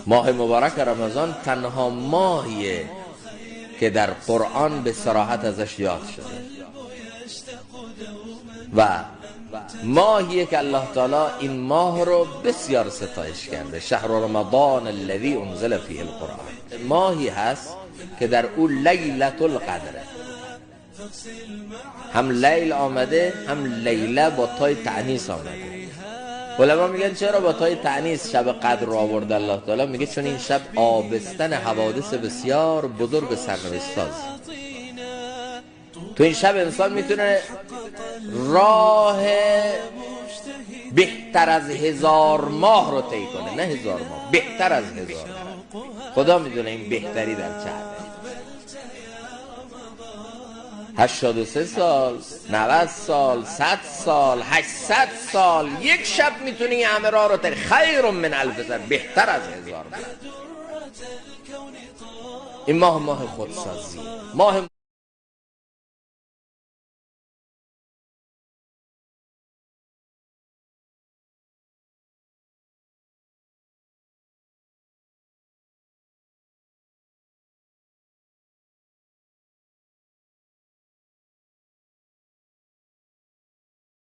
ماه مبارک رمضان تنها ماهیه که در قرآن به صراحت ازش یاد شده و ماهیه که الله تعالی این ماه رو بسیار ستایش کرده. شهر رمضان الذی انزل فیه القرآن، ماهی هست که در او لیلة القدره، هم لیل آمده هم لیله با تای تأنیث آمده. علما میگن چرا با تای تأنیث شب قدر رو آورده الله تعالی؟ میگه چون این شب آبستن حوادث بسیار بزرگ سرنوشت ساز. تو این شب انسان میتونه راه بهتر از 1000 ماه رو طی کنه، نه 1000 ماه، بهتر از 1000 ماه. خدا میدونه این بهتری در چه حده. 83 سال، 90 سال، 100 سال، 800 سال، یک شب میتونی این همه راه رو طی. خیر من الف سنه، بهتر از 1000 ماه. این ماه خودسازی، ماه